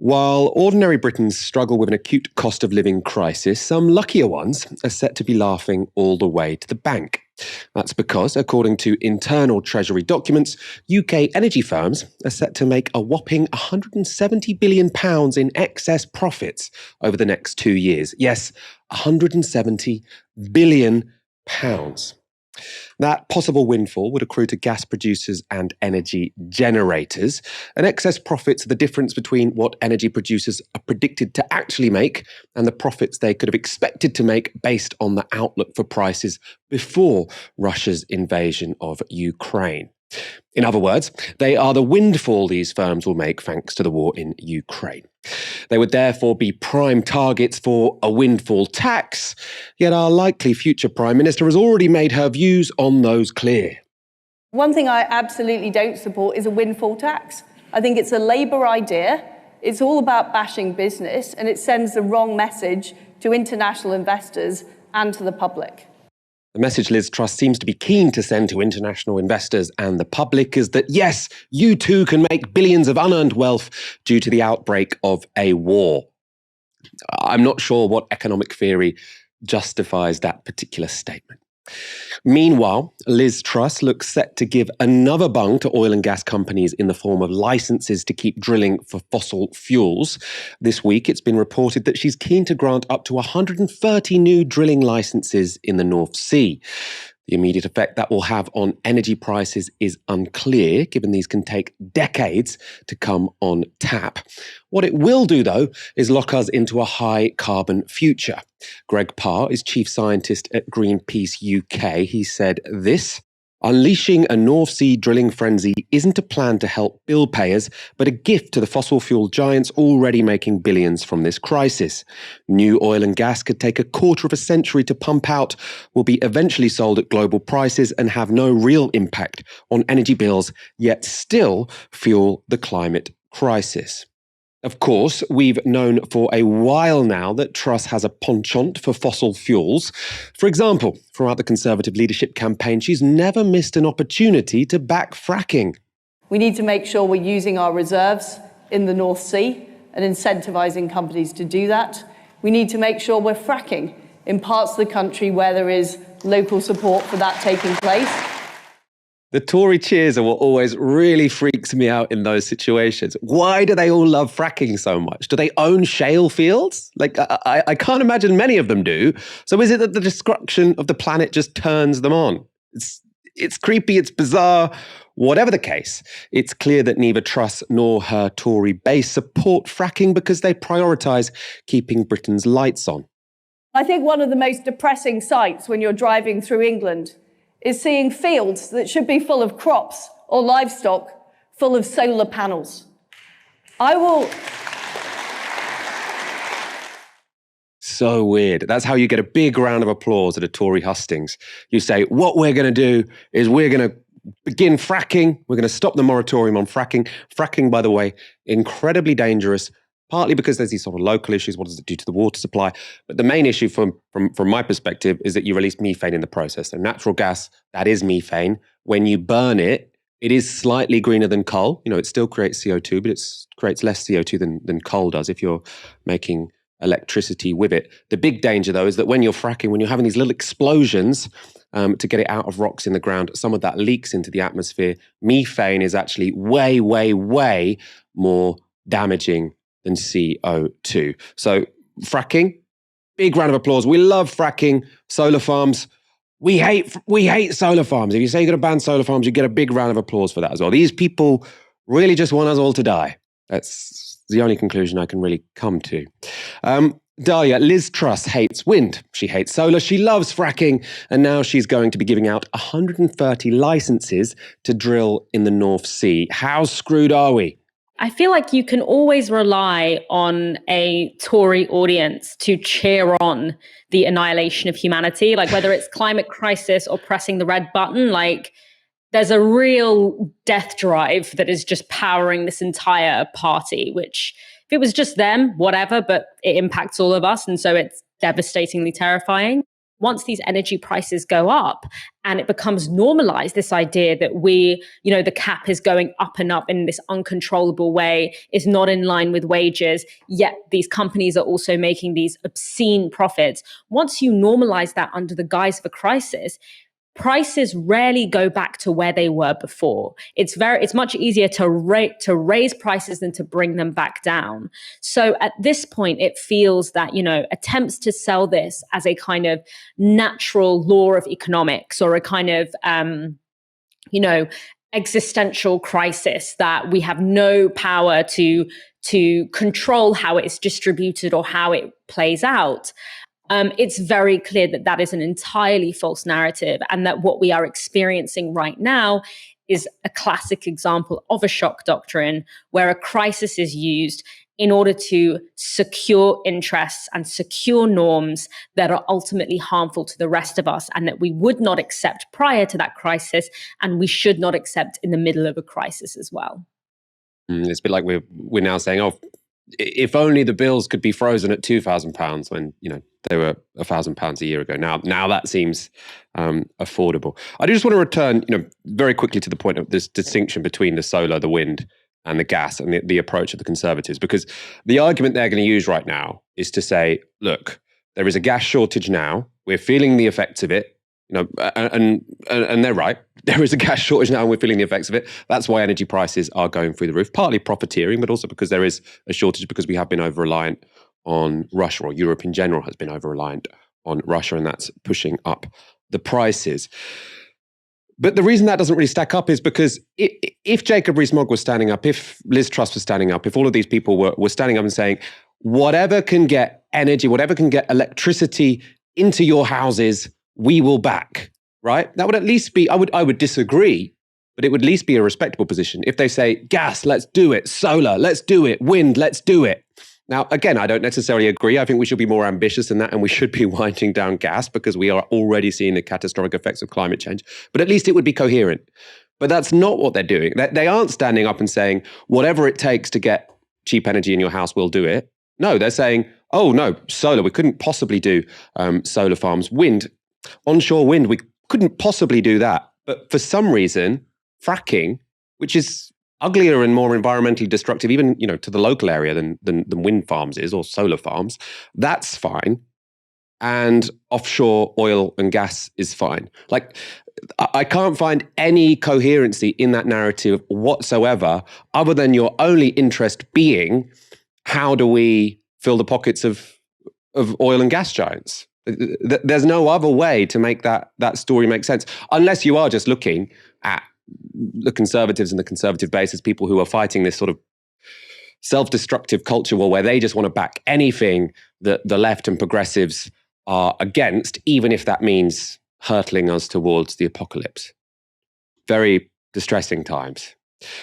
While ordinary Britons struggle with an acute cost of living crisis, some luckier ones are set to be laughing all the way to the bank. That's because, according to internal Treasury documents, UK energy firms are set to make a whopping £170 billion in excess profits over the next 2 years. Yes, £170 billion. That possible windfall would accrue to gas producers and energy generators. And excess profits are the difference between what energy producers are predicted to actually make and the profits they could have expected to make based on the outlook for prices before Russia's invasion of Ukraine. In other words, they are the windfall these firms will make thanks to the war in Ukraine. They would therefore be prime targets for a windfall tax, yet our likely future Prime Minister has already made her views on those clear. One thing I absolutely don't support is a windfall tax. I think it's a Labour idea. It's all about bashing business, and it sends the wrong message to international investors and to the public. The message Liz Truss seems to be keen to send to international investors and the public is that, yes, you too can make billions of unearned wealth due to the outbreak of a war. I'm not sure what economic theory justifies that particular statement. Meanwhile, Liz Truss looks set to give another bung to oil and gas companies in the form of licenses to keep drilling for fossil fuels. This week, it's been reported that she's keen to grant up to 130 new drilling licenses in the North Sea. The immediate effect that will have on energy prices is unclear, given these can take decades to come on tap. What it will do, though, is lock us into a high-carbon future. Greg Parr is chief scientist at Greenpeace UK. He said this: "Unleashing a North Sea drilling frenzy isn't a plan to help bill payers, but a gift to the fossil fuel giants already making billions from this crisis. New oil and gas could take a quarter of a century to pump out, will be eventually sold at global prices and have no real impact on energy bills, yet still fuel the climate crisis." Of course, we've known for a while now that Truss has a penchant for fossil fuels. For example, throughout the Conservative leadership campaign, she's never missed an opportunity to back fracking. We need to make sure we're using our reserves in the North Sea and incentivising companies to do that. We need to make sure we're fracking in parts of the country where there is local support for that taking place. The Tory cheers are what always really freaks me out in those situations. Why do they all love fracking so much? Do they own shale fields? I can't imagine many of them do. So is it that the destruction of the planet just turns them on? It's creepy, it's bizarre. Whatever the case, it's clear that neither Truss nor her Tory base support fracking because they prioritise keeping Britain's lights on. I think one of the most depressing sights when you're driving through England is seeing fields that should be full of crops or livestock full of solar panels. So weird. That's how you get a big round of applause at a Tory hustings. You say, what we're going to do is we're going to begin fracking. We're going to stop the moratorium on fracking. Fracking, by the way, incredibly dangerous, partly because there's these sort of local issues. What does it do to the water supply? But the main issue from my perspective is that you release methane in the process. So natural gas, that is methane. When you burn it, it is slightly greener than coal. You know, it still creates CO2, but it creates less CO2 than coal does if you're making electricity with it. The big danger, though, is that when you're fracking, when you're having these little explosions to get it out of rocks in the ground, some of that leaks into the atmosphere. Methane is actually way, way, way more damaging than CO2. So fracking, big round of applause. We love fracking. Solar farms, we hate solar farms. If you say you're going to ban solar farms, you get a big round of applause for that as well. These people really just want us all to die. That's the only conclusion I can really come to. Dalia, Liz Truss hates wind. She hates solar. She loves fracking. And now she's going to be giving out 130 licenses to drill in the North Sea. How screwed are we? I feel like you can always rely on a Tory audience to cheer on the annihilation of humanity, like whether it's climate crisis or pressing the red button, like there's a real death drive that is just powering this entire party, which if it was just them, whatever, but it impacts all of us. And so it's devastatingly terrifying. once these energy prices go up and it becomes normalized, this idea that the cap is going up and up in this uncontrollable way, is not in line with wages, yet these companies are also making these obscene profits. Once you normalize that under the guise of a crisis, prices rarely go back to where they were before. It's much easier to raise prices than to bring them back down. So at this point, it feels that, attempts to sell this as a kind of natural law of economics or a kind of, existential crisis that we have no power to control how it's distributed or how it plays out. It's very clear that that is an entirely false narrative, and that what we are experiencing right now is a classic example of a shock doctrine, where a crisis is used in order to secure interests and secure norms that are ultimately harmful to the rest of us, and that we would not accept prior to that crisis, and we should not accept in the middle of a crisis as well. It's a bit like we're now saying, oh, if only the bills could be frozen at £2,000 when they were £1,000 a year ago. Now that seems affordable. I just want to return, very quickly to the point of this distinction between the solar, the wind, and the gas, and the approach of the Conservatives, because the argument they're going to use right now is to say, look, there is a gas shortage now. We're feeling the effects of it. And they're right. There is a gas shortage now and we're feeling the effects of it. That's why energy prices are going through the roof, partly profiteering, but also because there is a shortage because we have been over-reliant on Russia, or Europe in general has been over-reliant on Russia, and that's pushing up the prices. But the reason that doesn't really stack up is because if Jacob Rees-Mogg was standing up, if Liz Truss was standing up, if all of these people were standing up and saying, whatever can get energy, whatever can get electricity into your houses, we will back, right? That would at least be, I would disagree, but it would at least be a respectable position. If they say, gas, let's do it. Solar, let's do it. Wind, let's do it. Now, again, I don't necessarily agree. I think we should be more ambitious than that, and we should be winding down gas because we are already seeing the catastrophic effects of climate change. But at least it would be coherent. But that's not what they're doing. They aren't standing up and saying, whatever it takes to get cheap energy in your house, we'll do it. No, they're saying, oh, no, solar, we couldn't possibly do solar farms. Wind, onshore wind, we couldn't possibly do that. But for some reason, fracking, which is uglier and more environmentally destructive, even to the local area than wind farms is, or solar farms, that's fine. And offshore oil and gas is fine. Like, I can't find any coherency in that narrative whatsoever, other than your only interest being, how do we fill the pockets of oil and gas giants? There's no other way to make that story make sense, unless you are just looking at the Conservatives and the Conservative base as people who are fighting this sort of self-destructive culture war where they just want to back anything that the left and progressives are against, even if that means hurtling us towards the apocalypse. Very distressing times.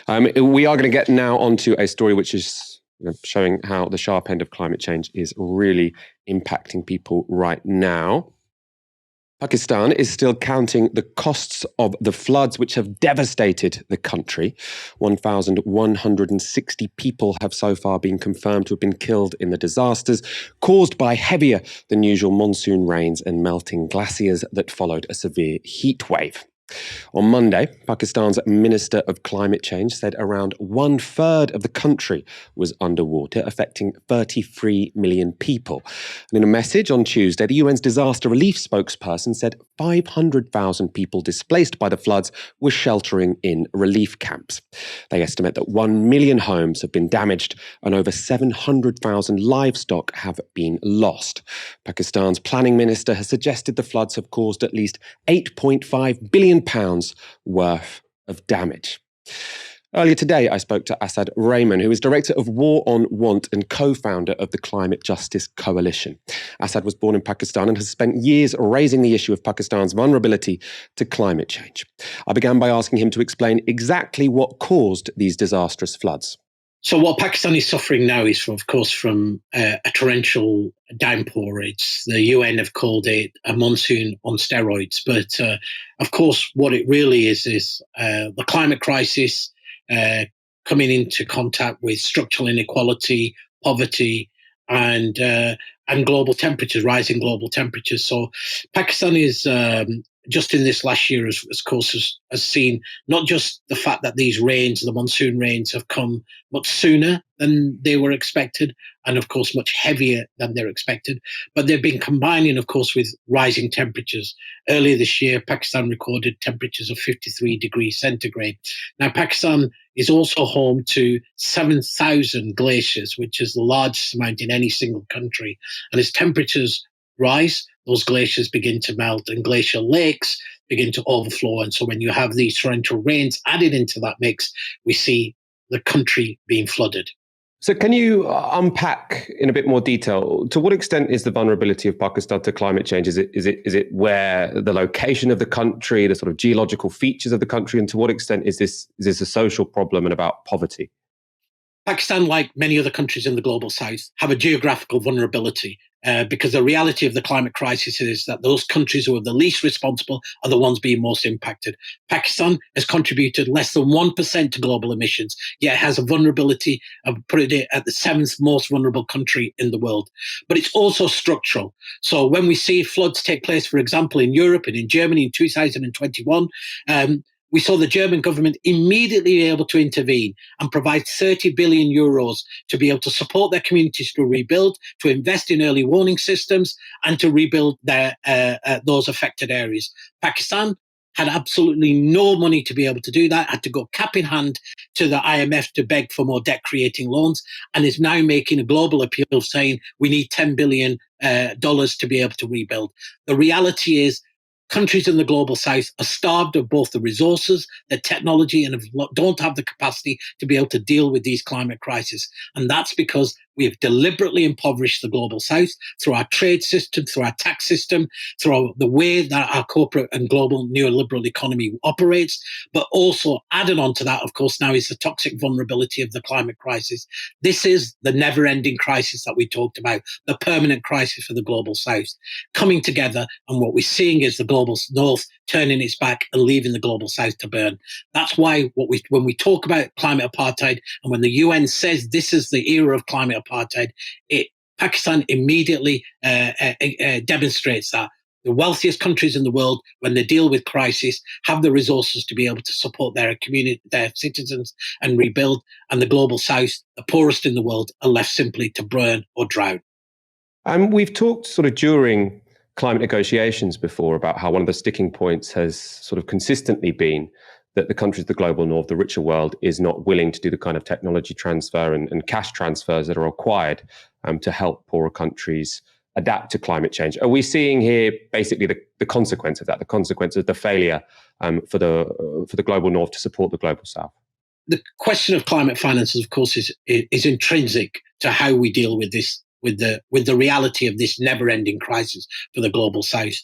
We are going to get now onto a story which is showing how the sharp end of climate change is really impacting people right now. Pakistan is still counting the costs of the floods which have devastated the country. 1,160 people have so far been confirmed to have been killed in the disasters caused by heavier than usual monsoon rains and melting glaciers that followed a severe heat wave. On Monday, Pakistan's Minister of Climate Change said around 1/3 of the country was underwater, affecting 33 million people. And in a message on Tuesday, the UN's disaster relief spokesperson said 500,000 people displaced by the floods were sheltering in relief camps. They estimate that 1 million homes have been damaged and over 700,000 livestock have been lost. Pakistan's planning minister has suggested the floods have caused at least £8.5 billion worth of damage. Earlier today, I spoke to Asad Rehman, who is Director of War on Want and co-founder of the Climate Justice Coalition. Asad was born in Pakistan and has spent years raising the issue of Pakistan's vulnerability to climate change. I began by asking him to explain exactly what caused these disastrous floods. So what Pakistan is suffering now is, from a torrential downpour. The UN have called it a monsoon on steroids. But of course, what it really is the climate crisis coming into contact with structural inequality, poverty, and global temperatures, rising global temperatures. So Pakistan is just in this last year, has seen not just the fact that these rains, the monsoon rains, have come much sooner than they were expected, and of course much heavier than they're expected, but they've been combining, of course, with rising temperatures. Earlier this year, Pakistan recorded temperatures of 53 degrees centigrade. Now, Pakistan is also home to 7,000 glaciers, which is the largest amount in any single country. And as temperatures rise, those glaciers begin to melt and glacial lakes begin to overflow. And so when you have these torrential rains added into that mix, we see the country being flooded. So can you unpack in a bit more detail, to what extent is the vulnerability of Pakistan to climate change? Is it where the location of the country, the sort of geological features of the country, and to what extent is this a social problem and about poverty? Pakistan, like many other countries in the global south, have a geographical vulnerability because the reality of the climate crisis is that those countries who are the least responsible are the ones being most impacted. Pakistan has contributed less than 1% to global emissions, yet has a vulnerability of putting it at the seventh most vulnerable country in the world. But it's also structural. So when we see floods take place, for example, in Europe and in Germany in 2021, we saw the German government immediately be able to intervene and provide 30 billion euros to be able to support their communities to rebuild, to invest in early warning systems, and to rebuild those affected areas. Pakistan had absolutely no money to be able to do that, had to go cap in hand to the IMF to beg for more debt-creating loans, and is now making a global appeal saying we need $10 billion to be able to rebuild. The reality is, countries in the global south are starved of both the resources, the technology, and don't have the capacity to be able to deal with these climate crises. And that's because we have deliberately impoverished the global south through our trade system, through our tax system, through the way that our corporate and global neoliberal economy operates. But also added on to that, of course, now is the toxic vulnerability of the climate crisis. This is the never-ending crisis that we talked about, the permanent crisis for the global south coming together. And what we're seeing is the global north turning its back and leaving the global south to burn. That's why when we talk about climate apartheid, and when the UN says this is the era of climate apartheid, Pakistan immediately demonstrates that. The wealthiest countries in the world, when they deal with crisis, have the resources to be able to support their community, their citizens, and rebuild. And the global south, the poorest in the world, are left simply to burn or drown. And we've talked sort of during climate negotiations before about how one of the sticking points has sort of consistently been that the countries of the global north, the richer world, is not willing to do the kind of technology transfer and cash transfers that are required to help poorer countries adapt to climate change. Are we seeing here basically the consequence of that, the consequence of the failure for the global north to support the global south? The question of climate finance, of course, is intrinsic to how we deal with this, with the reality of this never-ending crisis for the global south.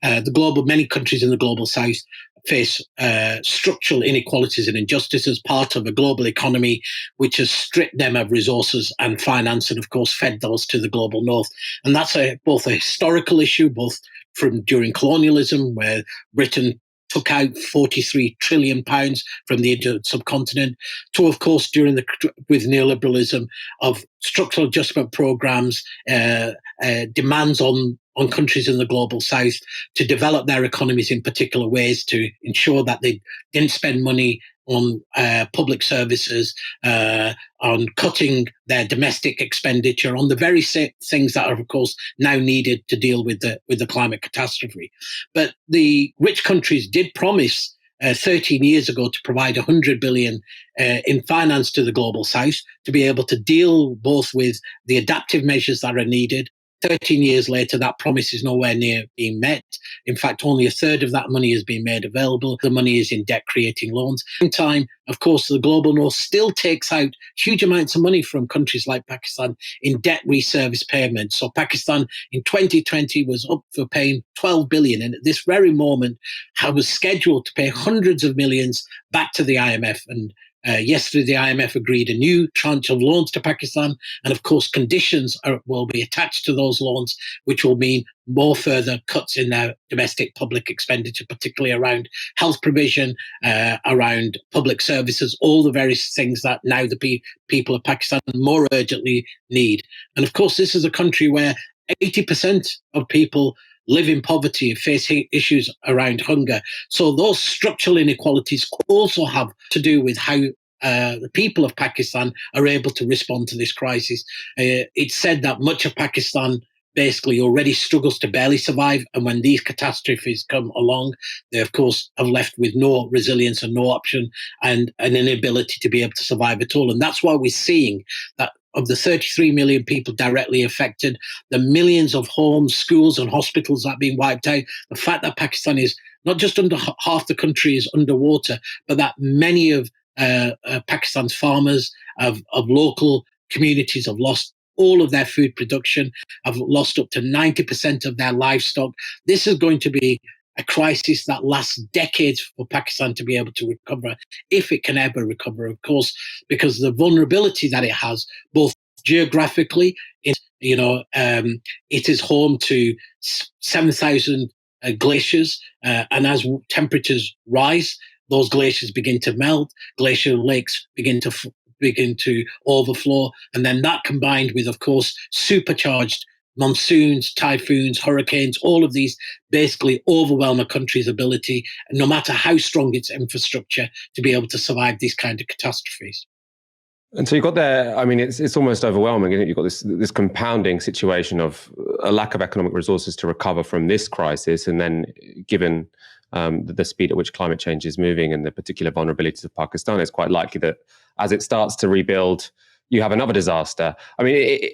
Many countries in the global south face structural inequalities and injustices, part of a global economy which has stripped them of resources and finance, and of course fed those to the global north. And that's both a historical issue, both from during colonialism, where Britain took out £43 trillion from the Indian subcontinent, to, of course, with neoliberalism, of structural adjustment programs, demands on countries in the global south to develop their economies in particular ways to ensure that they didn't spend money on public services, on cutting their domestic expenditure, on the very things that are, of course, now needed to deal with the climate catastrophe. But the rich countries did promise 13 years ago to provide 100 billion in finance to the global south to be able to deal both with the adaptive measures that are needed. 13 years later, that promise is nowhere near being met. In fact, only a third of that money has been made available. The money is in debt-creating loans. In time, of course, the global north still takes out huge amounts of money from countries like Pakistan in debt reservice payments. So Pakistan in 2020 was up for paying 12 billion, and at this very moment was scheduled to pay hundreds of millions back to the IMF. And Yesterday, the IMF agreed a new tranche of loans to Pakistan. And of course, conditions will be attached to those loans, which will mean more further cuts in their domestic public expenditure, particularly around health provision, around public services, all the various things that now the people of Pakistan more urgently need. And of course, this is a country where 80% of people live in poverty and face issues around hunger. So those structural inequalities also have to do with how the people of Pakistan are able to respond to this crisis. It's said that much of Pakistan basically already struggles to barely survive. And when these catastrophes come along, they, of course, have left with no resilience and no option and an inability to be able to survive at all. And that's why we're seeing that of the 33 million people directly affected, the millions of homes, schools and hospitals that have been wiped out, the fact that Pakistan is not just under half the country is underwater, but that many of Pakistan's farmers of local communities have lost all of their food production, have lost up to 90% of their livestock. This is going to be a crisis that lasts decades for Pakistan to be able to recover, if it can ever recover, of course, because the vulnerability that it has, both geographically, it is home to 7,000 glaciers, and as temperatures rise, those glaciers begin to melt, glacial lakes begin to overflow, and then that combined with, of course, supercharged monsoons, typhoons, hurricanes, all of these basically overwhelm a country's ability, no matter how strong its infrastructure, to be able to survive these kind of catastrophes. And so you've got there, I mean, it's almost overwhelming, isn't it? You've got this compounding situation of a lack of economic resources to recover from this crisis, and then given the speed at which climate change is moving and the particular vulnerabilities of Pakistan, it's quite likely that as it starts to rebuild, you have another disaster. I mean,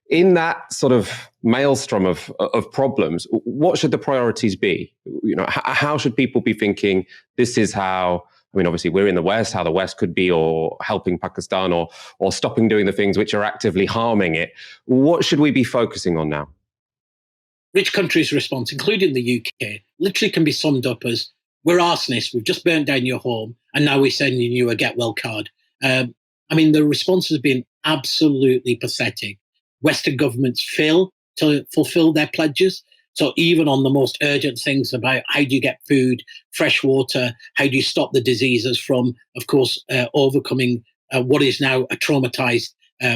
in that sort of maelstrom of problems, what should the priorities be? You know, how should people be thinking? This is how. I mean, obviously, we're in the West. How the West could be, or helping Pakistan, or stopping doing the things which are actively harming it. What should we be focusing on now? Rich countries' response, including the UK, literally can be summed up as: we're arsonists. We've just burnt down your home, and now we're sending you a get well card. I mean, the response has been absolutely pathetic. Western governments fail to fulfill their pledges. So even on the most urgent things about how do you get food, fresh water, how do you stop the diseases from, of course, overcoming what is now a traumatized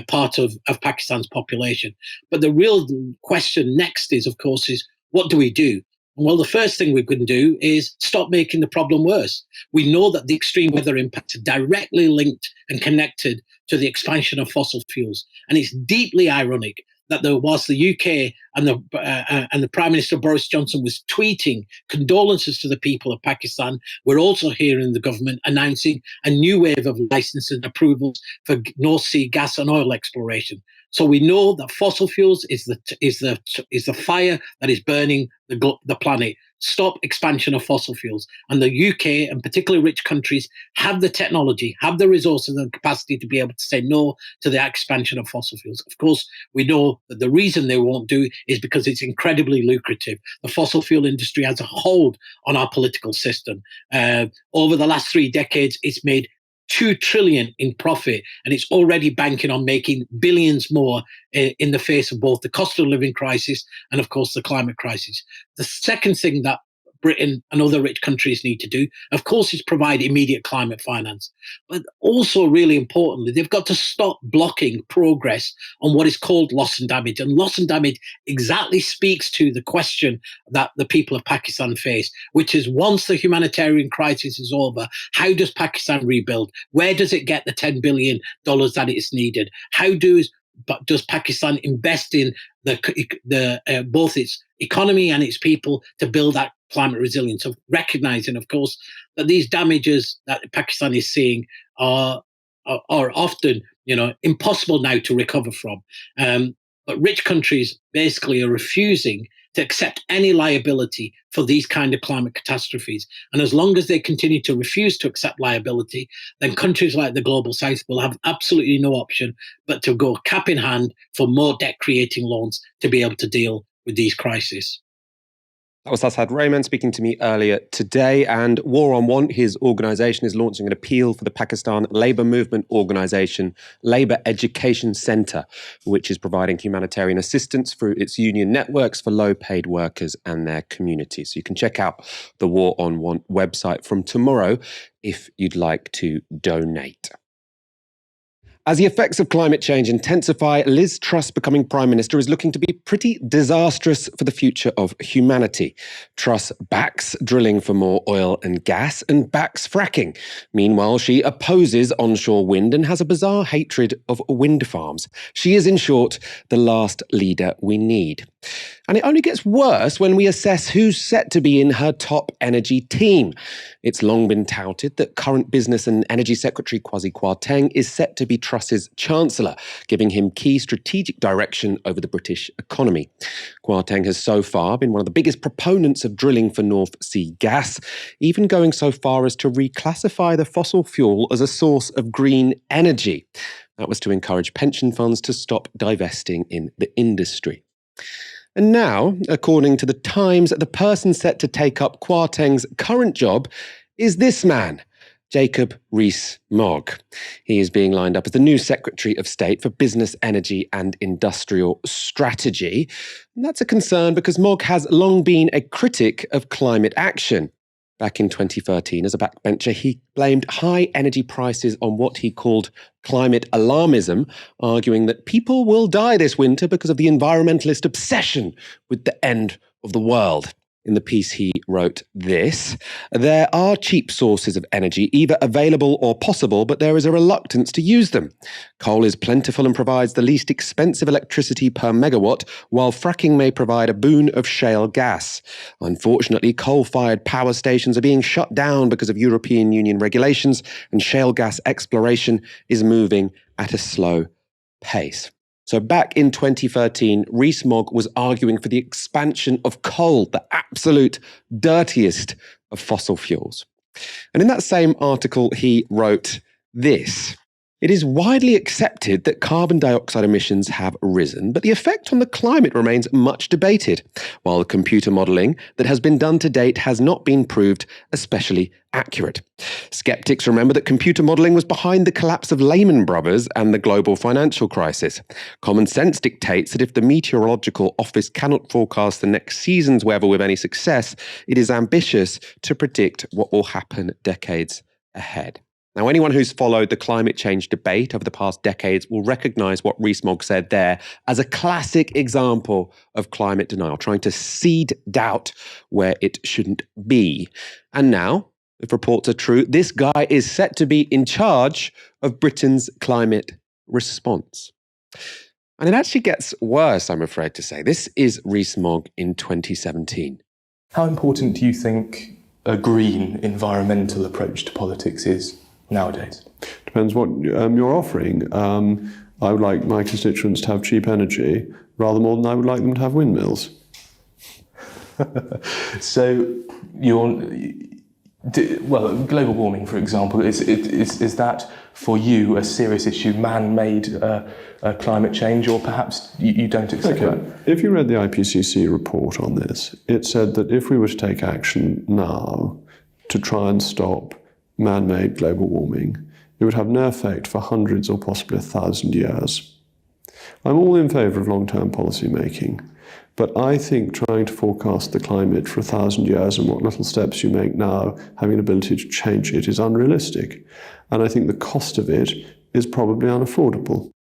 part of Pakistan's population. But the real question next is, of course, is what do we do? Well, the first thing we can do is stop making the problem worse. We know that the extreme weather impacts are directly linked and connected to the expansion of fossil fuels. And it's deeply ironic that whilst the UK and the Prime Minister Boris Johnson was tweeting condolences to the people of Pakistan, we're also hearing the government announcing a new wave of licenses and approvals for North Sea gas and oil exploration. So we know that fossil fuels is the fire that is burning the planet. Stop expansion of fossil fuels. And the UK and particularly rich countries have the technology, have the resources and capacity to be able to say no to the expansion of fossil fuels. Of course, we know that the reason they won't do is because it's incredibly lucrative. The fossil fuel industry has a hold on our political system. Over the last 3 decades, it's made 2 trillion in profit, and it's already banking on making billions more in the face of both the cost of living crisis and, of course, the climate crisis. The second thing that Britain and other rich countries need to do, of course, is provide immediate climate finance. But also, really importantly, they've got to stop blocking progress on what is called loss and damage. And loss and damage exactly speaks to the question that the people of Pakistan face, which is, once the humanitarian crisis is over, how does Pakistan rebuild? Where does it get the $10 billion that it's needed? How does Pakistan invest in both its economy and its people to build that climate resilience? So recognizing, of course, that these damages that Pakistan is seeing are often, impossible now to recover from. But rich countries basically are refusing to accept any liability for these kind of climate catastrophes. And as long as they continue to refuse to accept liability, then countries like the Global South will have absolutely no option but to go cap in hand for more debt-creating loans to be able to deal with these crises. That was Asad Rehman speaking to me earlier today. And War on Want, his organisation, is launching an appeal for the Pakistan Labour Movement organisation, Labour Education Centre, which is providing humanitarian assistance through its union networks for low-paid workers and their communities. So you can check out the War on Want website from tomorrow if you'd like to donate. As the effects of climate change intensify, Liz Truss becoming Prime Minister is looking to be pretty disastrous for the future of humanity. Truss backs drilling for more oil and gas and backs fracking. Meanwhile, she opposes onshore wind and has a bizarre hatred of wind farms. She is, in short, the last leader we need. And it only gets worse when we assess who's set to be in her top energy team. It's long been touted that current Business and Energy Secretary Kwasi Kwarteng is set to be Truss's Chancellor, giving him key strategic direction over the British economy. Kwarteng has so far been one of the biggest proponents of drilling for North Sea gas, even going so far as to reclassify the fossil fuel as a source of green energy. That was to encourage pension funds to stop divesting in the industry. And now, according to The Times, the person set to take up Kwarteng's current job is this man, Jacob Rees-Mogg. He is being lined up as the new Secretary of State for Business, Energy and Industrial Strategy. And that's a concern because Mogg has long been a critic of climate action. Back in 2013, as a backbencher, he blamed high energy prices on what he called climate alarmism, arguing that people will die this winter because of the environmentalist obsession with the end of the world. In the piece, he wrote this: "There are cheap sources of energy, either available or possible, but there is a reluctance to use them. Coal is plentiful and provides the least expensive electricity per megawatt, while fracking may provide a boon of shale gas. Unfortunately, coal-fired power stations are being shut down because of European Union regulations, and shale gas exploration is moving at a slow pace." So back in 2013, Rees-Mogg was arguing for the expansion of coal, the absolute dirtiest of fossil fuels. And in that same article, he wrote this: "It is widely accepted that carbon dioxide emissions have risen, but the effect on the climate remains much debated, while the computer modelling that has been done to date has not been proved especially accurate. Skeptics remember that computer modelling was behind the collapse of Lehman Brothers and the global financial crisis. Common sense dictates that if the Meteorological Office cannot forecast the next season's weather with any success, it is ambitious to predict what will happen decades ahead." Now, anyone who's followed the climate change debate over the past decades will recognise what Rees-Mogg said there as a classic example of climate denial, trying to seed doubt where it shouldn't be. And now, if reports are true, this guy is set to be in charge of Britain's climate response. And it actually gets worse, I'm afraid to say. This is Rees-Mogg in 2017. How important do you think a green environmental approach to politics is nowadays? Depends what you're offering. I would like my constituents to have cheap energy rather more than I would like them to have windmills. So, global warming, for example, is that for you a serious issue, man-made climate change, or perhaps you don't accept that? If you read the IPCC report on this, it said that if we were to take action now to try and stop man-made global warming, it would have no effect for hundreds or possibly 1,000 years. I'm all in favour of long-term policy making, but I think trying to forecast the climate for 1,000 years and what little steps you make now, having an ability to change it, is unrealistic. And I think the cost of it is probably unaffordable.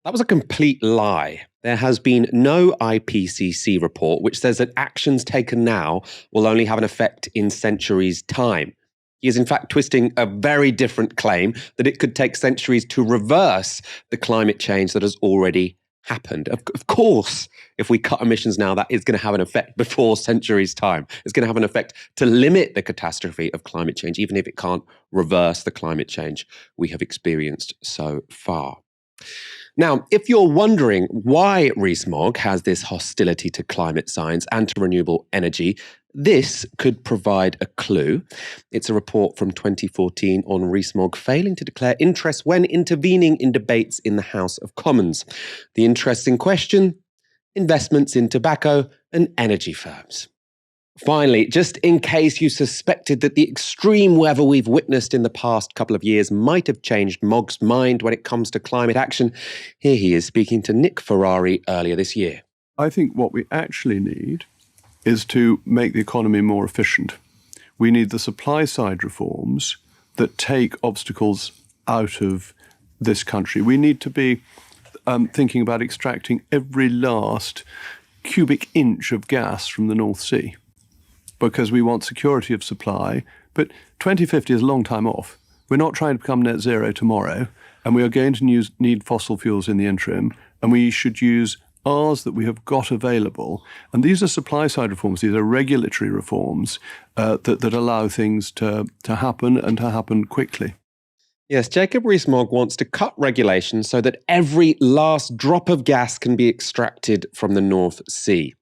That was a complete lie. There has been no IPCC report which says that actions taken now will only have an effect in centuries' time. He is in fact twisting a very different claim that it could take centuries to reverse the climate change that has already happened. Of course, if we cut emissions now, that is going to have an effect before centuries' time. It's going to have an effect to limit the catastrophe of climate change, even if it can't reverse the climate change we have experienced so far. Now, if you're wondering why Rees-Mogg has this hostility to climate science and to renewable energy, this could provide a clue. It's a report from 2014 on Rees-Mogg failing to declare interest when intervening in debates in the House of Commons. The interests in question: investments in tobacco and energy firms. Finally, just in case you suspected that the extreme weather we've witnessed in the past couple of years might have changed Mogg's mind when it comes to climate action, here he is speaking to Nick Ferrari earlier this year. I think what we actually need is to make the economy more efficient. We need the supply side reforms that take obstacles out of this country. We need to be thinking about extracting every last cubic inch of gas from the North Sea, because we want security of supply. But 2050 is a long time off. We're not trying to become net zero tomorrow, and we are going to need fossil fuels in the interim, and we should use ours that we have got available. And these are supply side reforms, these are regulatory reforms that allow things to happen and to happen quickly. Yes, Jacob Rees-Mogg wants to cut regulations so that every last drop of gas can be extracted from the North Sea.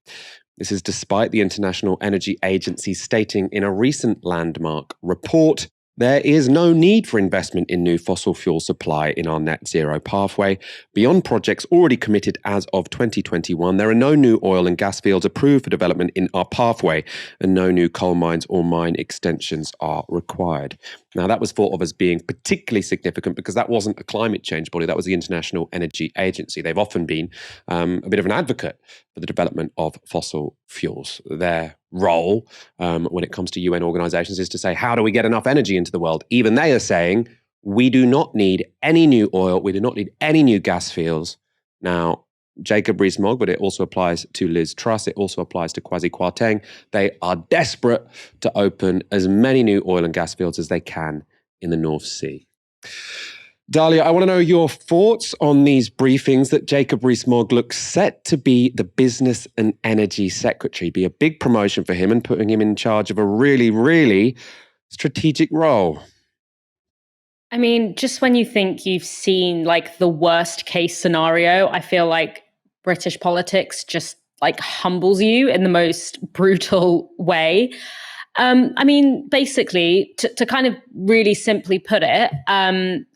This is despite the International Energy Agency stating in a recent landmark report, there is no need for investment in new fossil fuel supply in our net zero pathway. Beyond projects already committed as of 2021, there are no new oil and gas fields approved for development in our pathway, and no new coal mines or mine extensions are required. Now, that was thought of as being particularly significant because that wasn't a climate change body, that was the International Energy Agency. They've often been a bit of an advocate for the development of fossil fuels. Their role when it comes to UN organizations is to say, how do we get enough energy into the world? Even they are saying, we do not need any new oil, we do not need any new gas fields. Now, Jacob Rees-Mogg, but it also applies to Liz Truss, it also applies to Kwasi Kwarteng. They are desperate to open as many new oil and gas fields as they can in the North Sea. Dalia, I want to know your thoughts on these briefings that Jacob Rees-Mogg looks set to be the Business and Energy Secretary, be a big promotion for him and putting him in charge of a really, really strategic role. I mean, just when you think you've seen like the worst case scenario, I feel like British politics just like humbles you in the most brutal way. I mean, basically, to kind of really simply put it,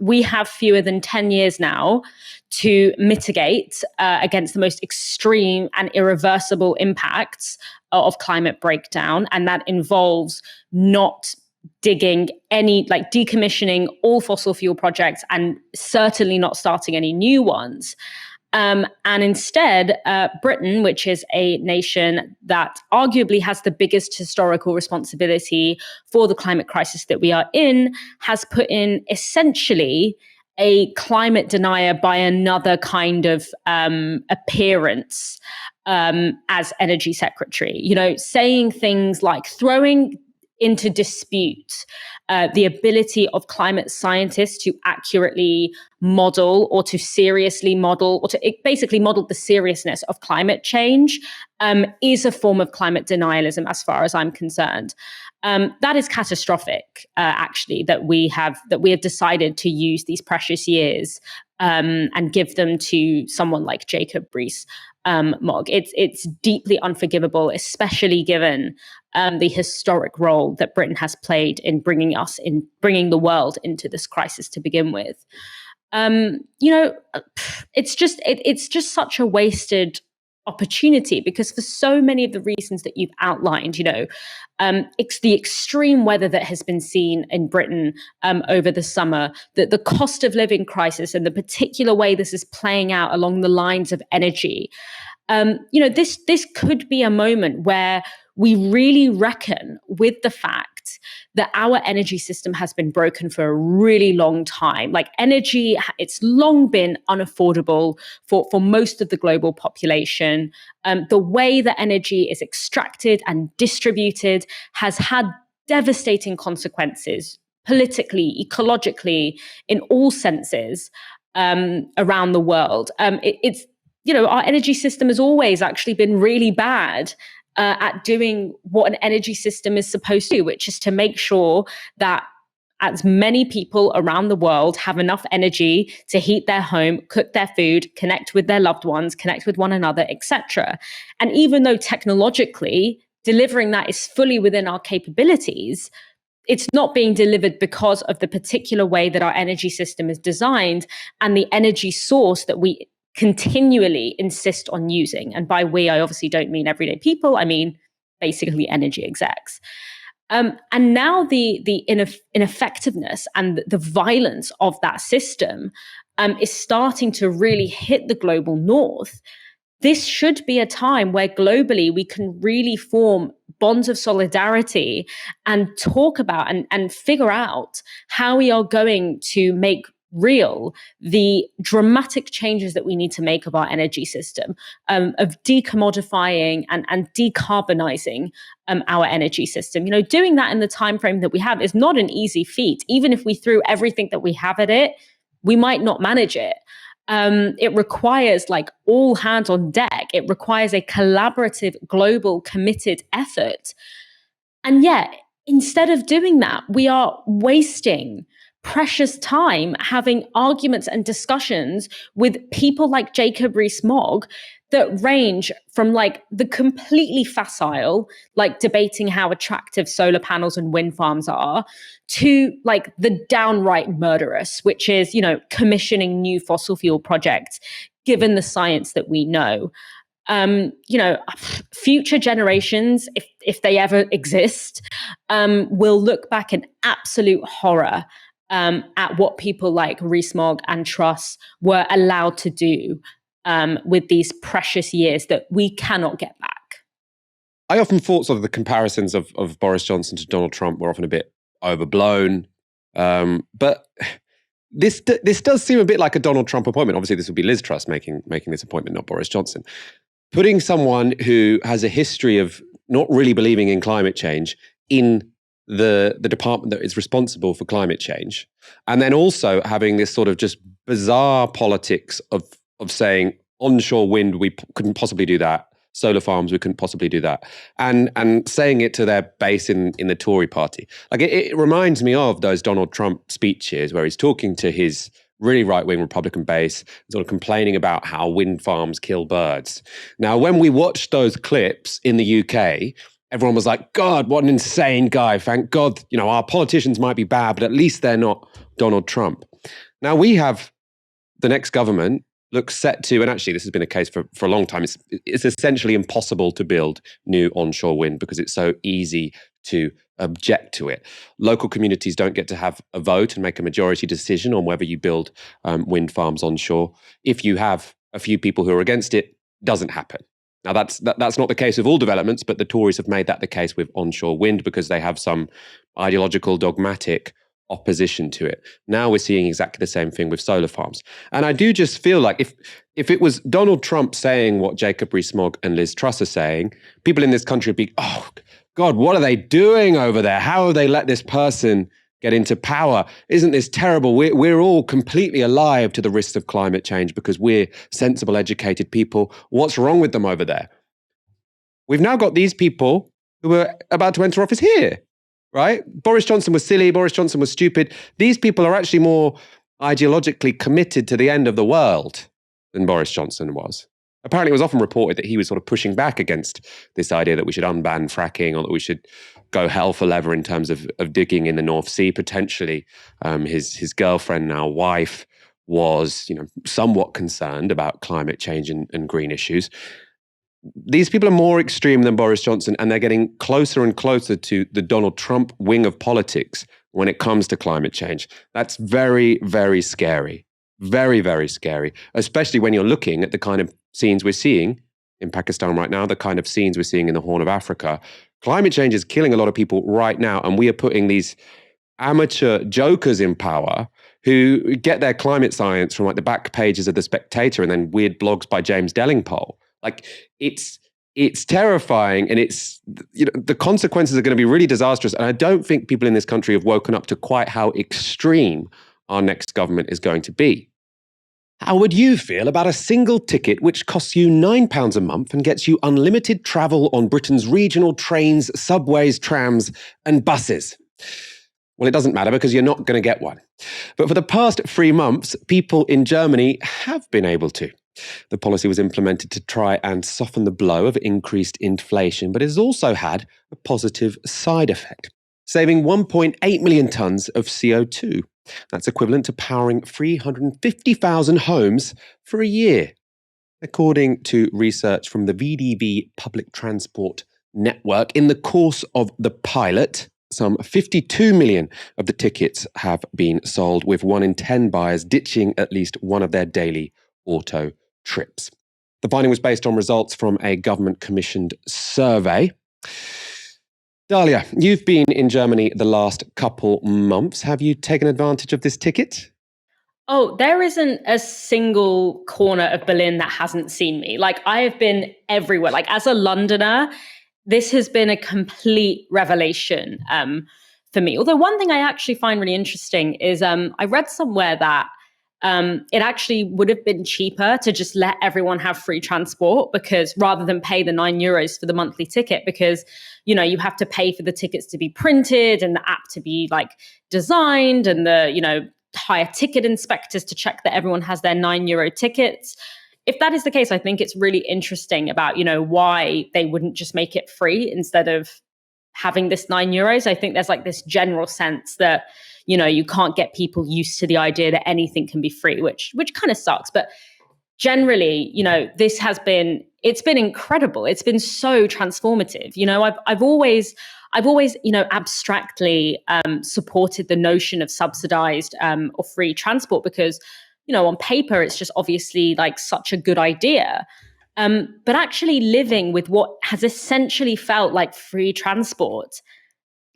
we have fewer than 10 years now to mitigate against the most extreme and irreversible impacts of climate breakdown. And that involves not digging any, like decommissioning all fossil fuel projects and certainly not starting any new ones. And instead, Britain, which is a nation that arguably has the biggest historical responsibility for the climate crisis that we are in, has put in essentially a climate denier by another kind of appearance as energy secretary. You know, saying things like throwing into dispute the ability of climate scientists to accurately model or to seriously model or to basically model the seriousness of climate change is a form of climate denialism as far as I'm concerned. That is catastrophic, actually, that we have decided to use these precious years and give them to someone like Jacob Rees-Mogg. It's deeply unforgivable, especially given the historic role that Britain has played in bringing the world into this crisis to begin with. It's just such a wasted opportunity because for so many of the reasons that you've outlined, it's the extreme weather that has been seen in Britain over the summer, the cost of living crisis and the particular way this is playing out along the lines of energy. This could be a moment where we really reckon with the fact that our energy system has been broken for a really long time. Like energy, it's long been unaffordable for most of the global population. The way that energy is extracted and distributed has had devastating consequences politically, ecologically, in all senses around the world. Our energy system has always actually been really bad at doing what an energy system is supposed to do, which is to make sure that as many people around the world have enough energy to heat their home, cook their food, connect with their loved ones, connect with one another, etc. And even though technologically delivering that is fully within our capabilities, it's not being delivered because of the particular way that our energy system is designed and the energy source that we continually insist on using. And by we, I obviously don't mean everyday people. I mean basically energy execs. And now the ineffectiveness and the violence of that system is starting to really hit the global north. This should be a time where globally we can really form bonds of solidarity and talk about and figure out how we are going to make real the dramatic changes that we need to make of our energy system, of decommodifying and decarbonizing our energy system. Doing that in the time frame that we have is not an easy feat. Even if we threw everything that we have at it, we might not manage it. It requires all hands on deck. It requires a collaborative, global, committed effort. And yet, instead of doing that, we are wasting precious time having arguments and discussions with people like Jacob Rees-Mogg that range from the completely facile, debating how attractive solar panels and wind farms are, to the downright murderous, which is, commissioning new fossil fuel projects, given the science that we know. Future generations, if they ever exist, will look back in absolute horror at what people like Rees-Mogg and Truss were allowed to do with these precious years that we cannot get back. I often thought sort of the comparisons of Boris Johnson to Donald Trump were often a bit overblown. But this does seem a bit like a Donald Trump appointment. Obviously, this would be Liz Truss making this appointment, not Boris Johnson. Putting someone who has a history of not really believing in climate change in the department that is responsible for climate change, and then also having this sort of just bizarre politics of saying onshore wind, we couldn't possibly do that. Solar farms, we couldn't possibly do that. And saying it to their base in the Tory party. It reminds me of those Donald Trump speeches where he's talking to his really right-wing Republican base, sort of complaining about how wind farms kill birds. Now, when we watched those clips in the UK, everyone was like, God, what an insane guy. Thank God, our politicians might be bad, but at least they're not Donald Trump. Now we have the next government looks set to, and actually this has been a case for a long time, it's essentially impossible to build new onshore wind because it's so easy to object to it. Local communities don't get to have a vote and make a majority decision on whether you build wind farms onshore. If you have a few people who are against it, doesn't happen. Now that's not the case with all developments, but the Tories have made that the case with onshore wind because they have some ideological, dogmatic opposition to it. Now we're seeing exactly the same thing with solar farms. And I do just feel like if it was Donald Trump saying what Jacob Rees-Mogg and Liz Truss are saying, people in this country would be, oh, God, what are they doing over there? How have they let this person get into power? Isn't this terrible? We're all completely alive to the risks of climate change because we're sensible, educated people. What's wrong with them over there? We've now got these people who are about to enter office here. Right? Boris Johnson was silly. Boris Johnson was stupid. These people are actually more ideologically committed to the end of the world than Boris Johnson was. Apparently, it was often reported that he was sort of pushing back against this idea that we should unban fracking or that we should go hell for leather in terms of digging in the North Sea. Potentially, his girlfriend, now wife, was somewhat concerned about climate change and green issues. These people are more extreme than Boris Johnson, and they're getting closer and closer to the Donald Trump wing of politics when it comes to climate change. That's very, very scary. Very, very scary, especially when you're looking at the kind of scenes we're seeing in Pakistan right now, the kind of scenes we're seeing in the Horn of Africa. Climate change is killing a lot of people right now, and we are putting these amateur jokers in power who get their climate science from the back pages of The Spectator and then weird blogs by James Dellingpole. It's terrifying, and the consequences are going to be really disastrous. And I don't think people in this country have woken up to quite how extreme our next government is going to be. How would you feel about a single ticket which costs you £9 a month and gets you unlimited travel on Britain's regional trains, subways, trams, and buses? Well, it doesn't matter because you're not going to get one. But for the past 3 months, people in Germany have been able to. The policy was implemented to try and soften the blow of increased inflation, but it has also had a positive side effect, saving 1.8 million tonnes of CO2. That's equivalent to powering 350,000 homes for a year, according to research from the VDV Public Transport network. In the course of the pilot, some 52 million of the tickets have been sold, with 1 in 10 buyers ditching at least one of their daily auto trips. The finding was based on results from a government-commissioned survey. Dalia, you've been in Germany the last couple months. Have you taken advantage of this ticket? Oh, there isn't a single corner of Berlin that hasn't seen me. Like, I have been everywhere. Like, as a Londoner, this has been a complete revelation for me. Although one thing I actually find really interesting is I read somewhere that it actually would have been cheaper to just let everyone have free transport, because rather than pay the €9 for the monthly ticket, because, you know, you have to pay for the tickets to be printed and the app to be like designed, and the, you know, hire ticket inspectors to check that everyone has their €9 tickets. If that is the case, I think it's really interesting about, you know, why they wouldn't just make it free instead of having this €9. I think there's like this general sense that, you know, you can't get people used to the idea that anything can be free, which kind of sucks. But generally, you know, it's been incredible. It's been so transformative. You know, I've always, you know, abstractly supported the notion of subsidized or free transport, because, you know, on paper, it's just obviously like such a good idea. But actually living with what has essentially felt like free transport,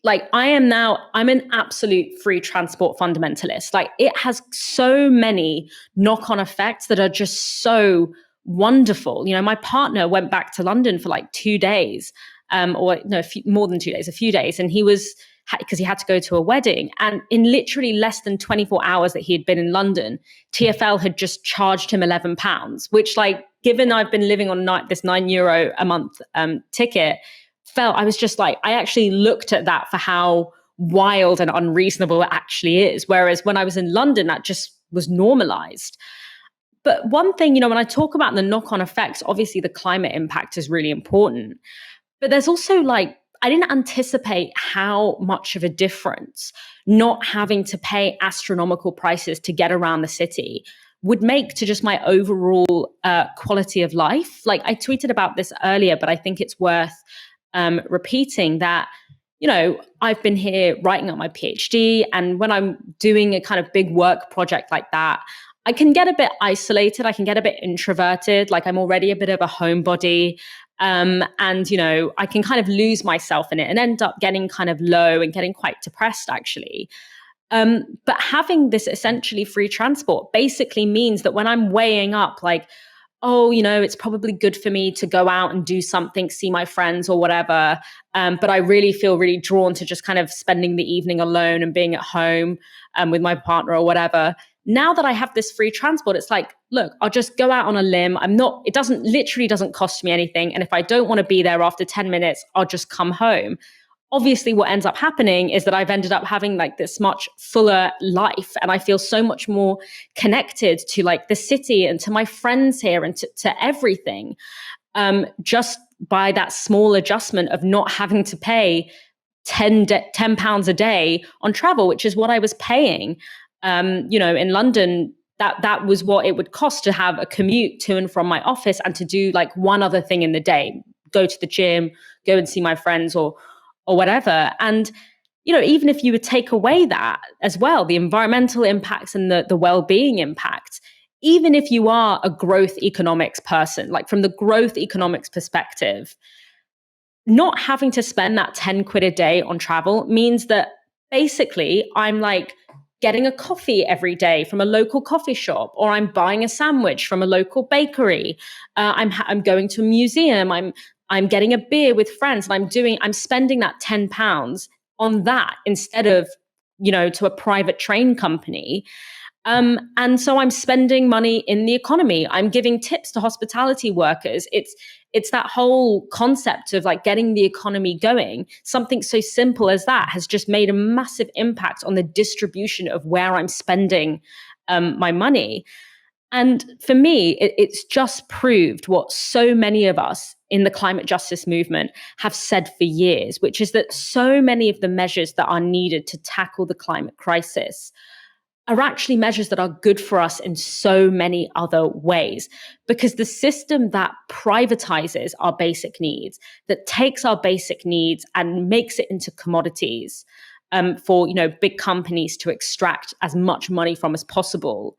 like I'm an absolute free transport fundamentalist. Like, it has so many knock-on effects that are just so wonderful. You know, my partner went back to London for like 2 days, more than 2 days, a few days. And because he had to go to a wedding. And in literally less than 24 hours that he had been in London, TfL had just charged him £11, which, like, given I've been living on this €9 a month ticket, I was just like, I actually looked at that for how wild and unreasonable it actually is. Whereas when I was in London, that just was normalized. But one thing, you know, when I talk about the knock-on effects, obviously the climate impact is really important. But there's also, like, I didn't anticipate how much of a difference not having to pay astronomical prices to get around the city would make to just my overall quality of life. Like, I tweeted about this earlier, but I think it's worth repeating that, you know, I've been here writing up my PhD, and when I'm doing a kind of big work project like that, I can get a bit isolated. I can get a bit introverted. Like, I'm already a bit of a homebody. And, you know, I can kind of lose myself in it and end up getting kind of low and getting quite depressed, actually. But having this essentially free transport basically means that when I'm weighing up, like, oh, you know, it's probably good for me to go out and do something, see my friends or whatever. But I really feel really drawn to just kind of spending the evening alone and being at home with my partner or whatever. Now that I have this free transport, it's like, look, I'll just go out on a limb. It literally doesn't cost me anything. And if I don't want to be there after 10 minutes, I'll just come home. Obviously, what ends up happening is that I've ended up having like this much fuller life, and I feel so much more connected to like the city and to my friends here and to everything, just by that small adjustment of not having to pay £10 a day on travel, which is what I was paying. You know, in London, that was what it would cost to have a commute to and from my office and to do like one other thing in the day, go to the gym, go and see my friends or whatever. And, you know, even if you would take away that as well, the environmental impacts and the well-being impacts, even if you are a growth economics person, like from the growth economics perspective, not having to spend that 10 quid a day on travel means that basically I'm like getting a coffee every day from a local coffee shop, or I'm buying a sandwich from a local bakery. I'm going to a museum. I'm getting a beer with friends, and I'm spending that £10 on that instead of, you know, to a private train company. And so I'm spending money in the economy. I'm giving tips to hospitality workers. It's that whole concept of like getting the economy going. Something so simple as that has just made a massive impact on the distribution of where I'm spending my money. And for me, it's just proved what so many of us in the climate justice movement have said for years, which is that so many of the measures that are needed to tackle the climate crisis are actually measures that are good for us in so many other ways. Because the system that privatizes our basic needs, that takes our basic needs and makes it into commodities for big companies to extract as much money from as possible,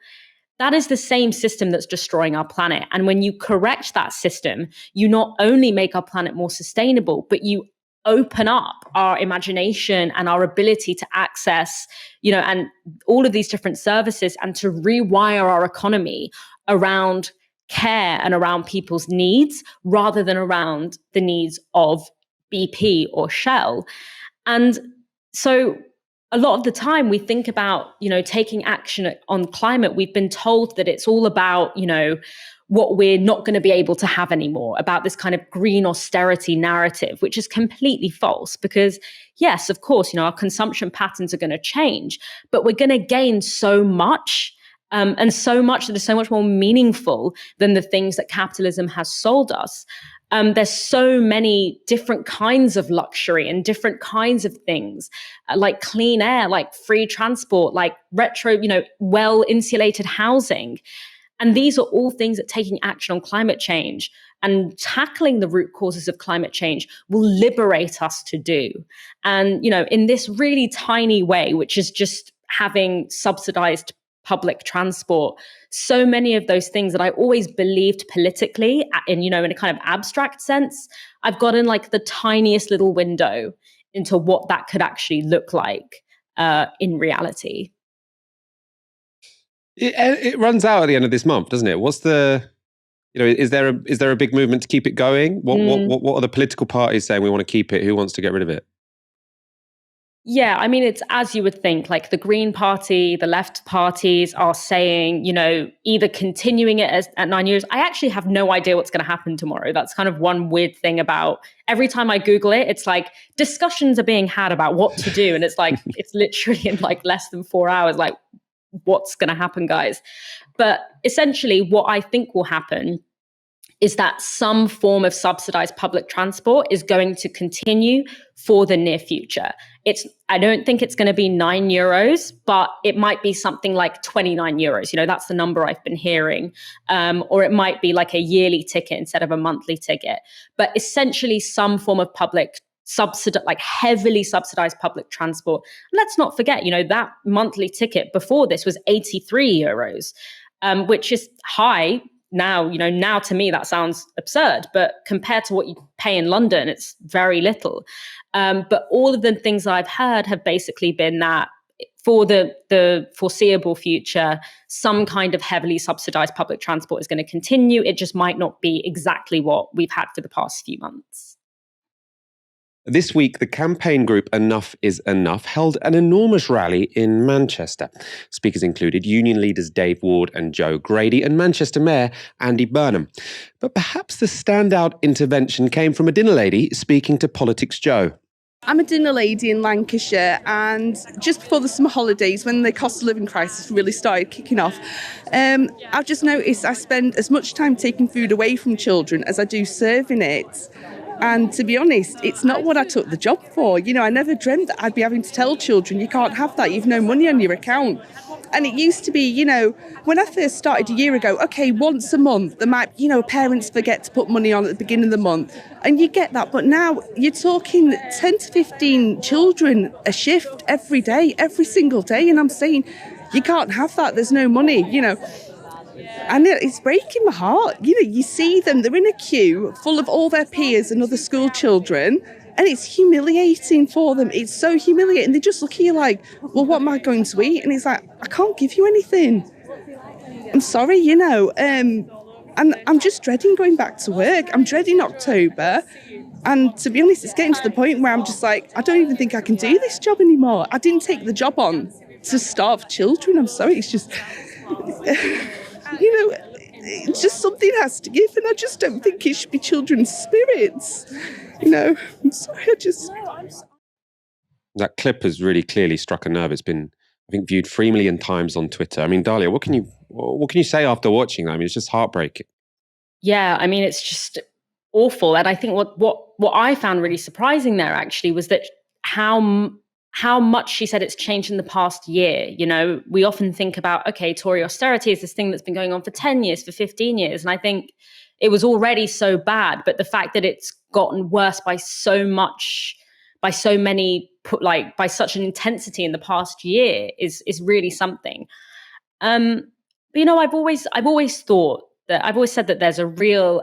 that is the same system that's destroying our planet. And when you correct that system, you not only make our planet more sustainable, but you open up our imagination and our ability to access, and all of these different services, and to rewire our economy around care and around people's needs rather than around the needs of BP or Shell. And so a lot of the time we think about, taking action on climate, we've been told that it's all about, what we're not going to be able to have anymore, about this kind of green austerity narrative, which is completely false. Because yes, of course, our consumption patterns are going to change, but we're going to gain so much, and so much that is so much more meaningful than the things that capitalism has sold us. There's so many different kinds of luxury and different kinds of things, like clean air, like free transport, like well-insulated housing. And these are all things that taking action on climate change and tackling the root causes of climate change will liberate us to do. And, in this really tiny way, which is just having subsidized public transport, so many of those things that I always believed politically in a kind of abstract sense, I've gotten like the tiniest little window into what that could actually look like in reality. It runs out at the end of this month, doesn't it? What's the, is there a big movement to keep it going? What are the political parties saying we want to keep it? Who wants to get rid of it? Yeah, I mean, it's as you would think, like the Green Party, the left parties are saying, either continuing it at 9 years. I actually have no idea what's going to happen tomorrow. That's kind of one weird thing about every time I Google it, it's like discussions are being had about what to do. And it's like, it's literally in like less than 4 hours, like, what's going to happen, guys? But essentially what I think will happen is that some form of subsidized public transport is going to continue for the near future. I don't think it's going to be €9, but it might be something like €29. That's the number I've been hearing. Or it might be like a yearly ticket instead of a monthly ticket. But essentially some form of public heavily subsidized public transport. Let's not forget, that monthly ticket before this was €83, which is high now. Now to me that sounds absurd, but compared to what you pay in London, it's very little. But all of the things that I've heard have basically been that for the foreseeable future, some kind of heavily subsidized public transport is going to continue. It just might not be exactly what we've had for the past few months. This week, the campaign group Enough is Enough held an enormous rally in Manchester. Speakers included union leaders Dave Ward and Joe Grady and Manchester Mayor Andy Burnham. But perhaps the standout intervention came from a dinner lady speaking to Politics Joe. I'm a dinner lady in Lancashire, and just before the summer holidays, when the cost of living crisis really started kicking off, I've just noticed I spend as much time taking food away from children as I do serving it. And to be honest, it's not what I took the job for. I never dreamt that I'd be having to tell children, you can't have that, you've no money on your account. And it used to be, when I first started a year ago, okay, once a month, there might, parents forget to put money on at the beginning of the month. And you get that. But now you're talking 10 to 15 children a shift every day, every single day. And I'm saying, you can't have that, there's no money, And it's breaking my heart. You see them, they're in a queue full of all their peers and other school children, and it's humiliating for them. It's so humiliating. They just look at you like, well, what am I going to eat? And it's like, I can't give you anything. I'm sorry, and I'm just dreading going back to work. I'm dreading October. And to be honest, it's getting to the point where I'm just like, I don't even think I can do this job anymore. I didn't take the job on to starve children. I'm sorry, it's just... it's just something has to give, and I just don't think it should be children's spirits. I'm sorry, That clip has really clearly struck a nerve. It's been, I think, viewed 3 million times on Twitter. I mean, Dalia, what can you say after watching that? I mean, it's just heartbreaking. Yeah, I mean, it's just awful. And I think what I found really surprising there actually was that how how much she said it's changed in the past year. You know, we often think about, okay, Tory austerity is this thing that's been going on for 10 years, for 15 years. And I think it was already so bad, but the fact that it's gotten worse by so much, by so many, by such an intensity in the past year is really something. But, you know, I've always said that there's a real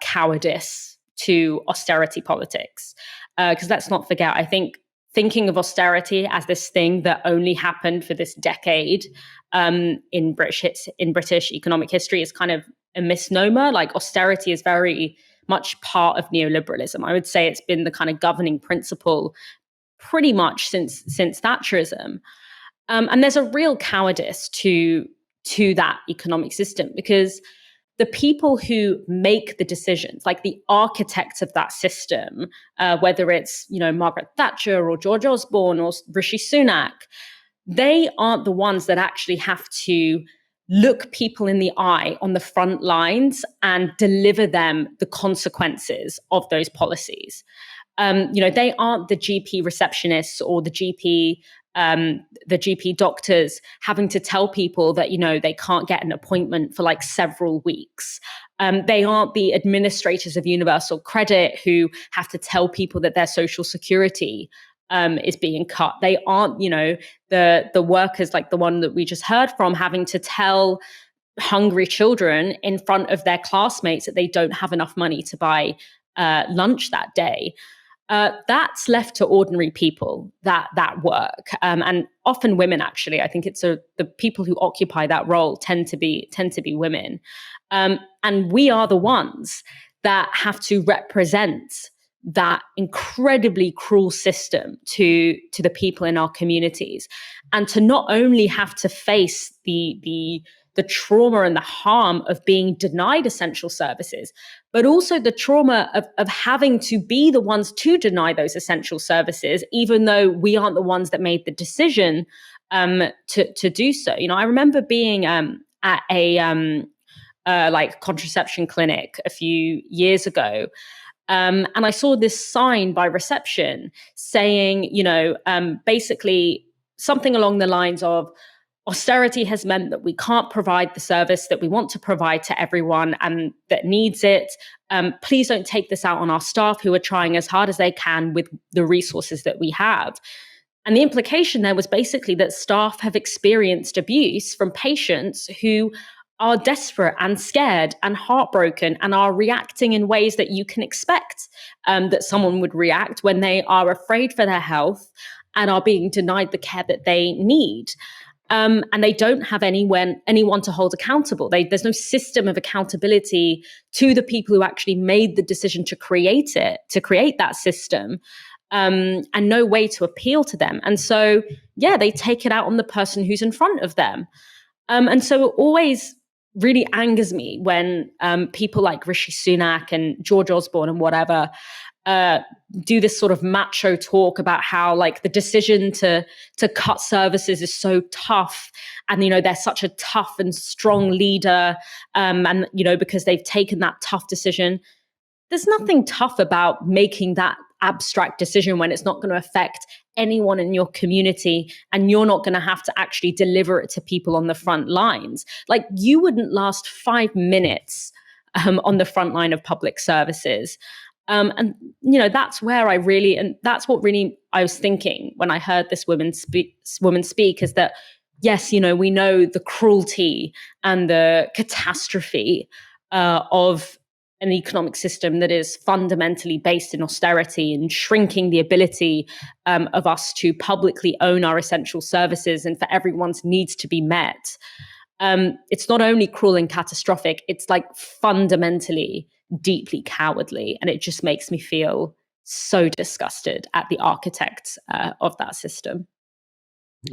cowardice to austerity politics. Because let's not forget, I think thinking of austerity as this thing that only happened for this decade in British economic history is kind of a misnomer. Like, austerity is very much part of neoliberalism. I would say it's been the kind of governing principle pretty much since Thatcherism. And there's a real cowardice to that economic system, because the people who make the decisions, like the architects of that system, whether it's, you know, Margaret Thatcher or George Osborne or Rishi Sunak, they aren't the ones that actually have to look people in the eye on the front lines and deliver them the consequences of those policies. You know, they aren't the GP receptionists or the GP doctors having to tell people that, you know, they can't get an appointment for like several weeks. They aren't the administrators of universal credit who have to tell people that their social security is being cut. They aren't, you know, the workers like the one that we just heard from having to tell hungry children in front of their classmates that they don't have enough money to buy lunch that day. That's left to ordinary people, that work, and often women. Actually, I think it's the people who occupy that role tend to be women, and we are the ones that have to represent that incredibly cruel system to the people in our communities, and to not only have to face the trauma and the harm of being denied essential services, but also the trauma of having to be the ones to deny those essential services, even though we aren't the ones that made the decision to do so. You know, I remember being at a like contraception clinic a few years ago, and I saw this sign by reception saying, you know, basically something along the lines of, austerity has meant that we can't provide the service that we want to provide to everyone and that needs it. Please don't take this out on our staff who are trying as hard as they can with the resources that we have. And the implication there was basically that staff have experienced abuse from patients who are desperate and scared and heartbroken and are reacting in ways that you can expect that someone would react when they are afraid for their health and are being denied the care that they need. And they don't have anyone to hold accountable. There's no system of accountability to the people who actually made the decision to create that system, and no way to appeal to them. And so, yeah, they take it out on the person who's in front of them. And so it always really angers me when people like Rishi Sunak and George Osborne and whatever do this sort of macho talk about how like the decision to cut services is so tough, and you know they're such a tough and strong leader, and you know because they've taken that tough decision. There's nothing tough about making that abstract decision when it's not going to affect anyone in your community and you're not going to have to actually deliver it to people on the front lines. Like, you wouldn't last 5 minutes on the front line of public services. And, you know, that's where that's what really I was thinking when I heard this woman speak, is that, yes, you know, we know the cruelty and the catastrophe of an economic system that is fundamentally based in austerity and shrinking the ability of us to publicly own our essential services and for everyone's needs to be met. It's not only cruel and catastrophic, it's like fundamentally deeply cowardly. And it just makes me feel so disgusted at the architects of that system.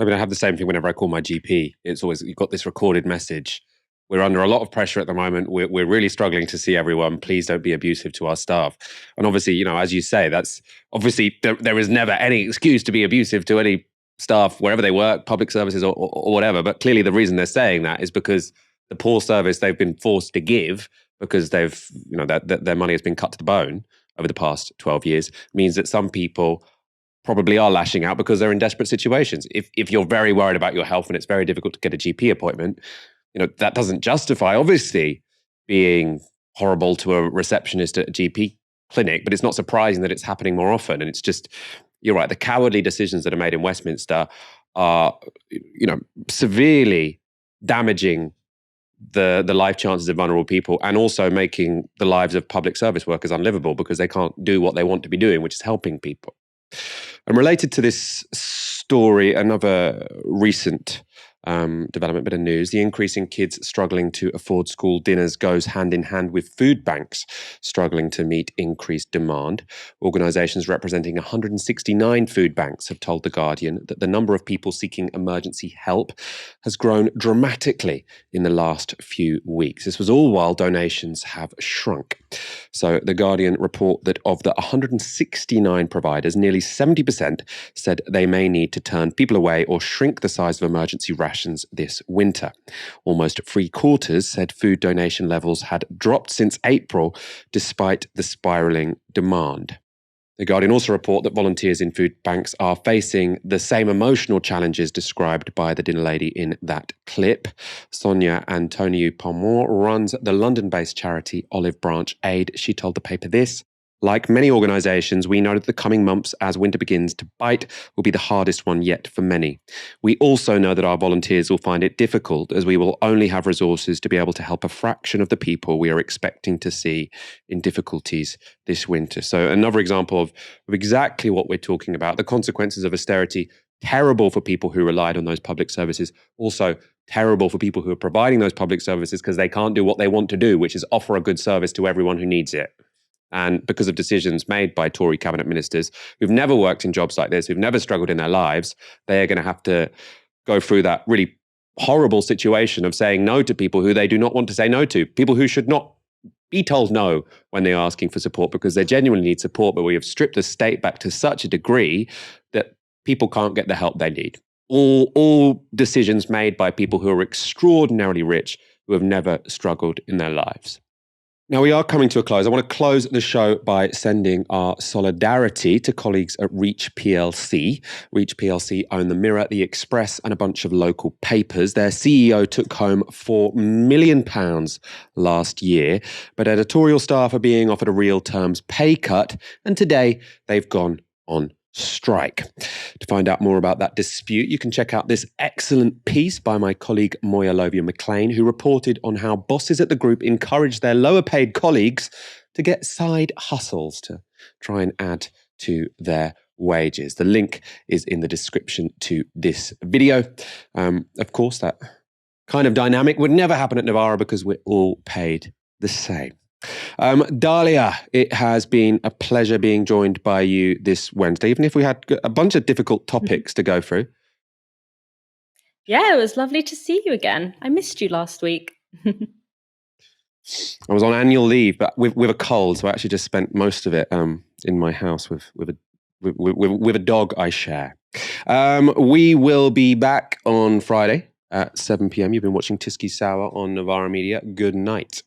I mean, I have the same thing whenever I call my GP. It's always, you've got this recorded message. We're under a lot of pressure at the moment. We're really struggling to see everyone. Please don't be abusive to our staff. And obviously, you know, as you say, that's obviously there is never any excuse to be abusive to any staff wherever they work, public services or whatever. But clearly the reason they're saying that is because the poor service they've been forced to give, because they've, you know, that their money has been cut to the bone over the past 12 years, means that some people probably are lashing out because they're in desperate situations. If you're very worried about your health and it's very difficult to get a GP appointment, that doesn't justify, obviously, being horrible to a receptionist at a GP clinic, but it's not surprising that it's happening more often. And it's just, you're right, the cowardly decisions that are made in Westminster are, severely damaging the life chances of vulnerable people, and also making the lives of public service workers unlivable because they can't do what they want to be doing, which is helping people. And related to this story, another recent development, bit of news. The increase in kids struggling to afford school dinners goes hand in hand with food banks struggling to meet increased demand. Organisations representing 169 food banks have told The Guardian that the number of people seeking emergency help has grown dramatically in the last few weeks. This was all while donations have shrunk. So The Guardian report that of the 169 providers, nearly 70% said they may need to turn people away or shrink the size of emergency rations this winter. Almost 3/4 said food donation levels had dropped since April, despite the spiralling demand. The Guardian also report that volunteers in food banks are facing the same emotional challenges described by the dinner lady in that clip. Sonia Antoniou-Palmont runs the London-based charity Olive Branch Aid. She told the paper this: like many organisations, we know that the coming months as winter begins to bite will be the hardest one yet for many. We also know that our volunteers will find it difficult, as we will only have resources to be able to help a fraction of the people we are expecting to see in difficulties this winter. So another example of exactly what we're talking about, the consequences of austerity, terrible for people who relied on those public services, also terrible for people who are providing those public services because they can't do what they want to do, which is offer a good service to everyone who needs it. And because of decisions made by Tory cabinet ministers who've never worked in jobs like this, who've never struggled in their lives, they are going to have to go through that really horrible situation of saying no to people who they do not want to say no to, people who should not be told no when they are asking for support because they genuinely need support, but we have stripped the state back to such a degree that people can't get the help they need. All decisions made by people who are extraordinarily rich, who have never struggled in their lives. Now, we are coming to a close. I want to close the show by sending our solidarity to colleagues at Reach PLC. Reach PLC own The Mirror, The Express, and a bunch of local papers. Their CEO took home £4 million last year, but editorial staff are being offered a real terms pay cut, and today they've gone on strike. To find out more about that dispute, you can check out this excellent piece by my colleague Moya Lovia-McLean, who reported on how bosses at the group encourage their lower paid colleagues to get side hustles to try and add to their wages. The link is in the description to this video. Of course, that kind of dynamic would never happen at Novara because we're all paid the same. Dalia, it has been a pleasure being joined by you this Wednesday, even if we had a bunch of difficult topics to go through. Yeah, it was lovely to see you again. I missed you last week. I was on annual leave, but with a cold, so I actually just spent most of it in my house with a dog I share. We will be back on Friday at 7 p.m. You've been watching Tiski Sour on Novara Media. Good night.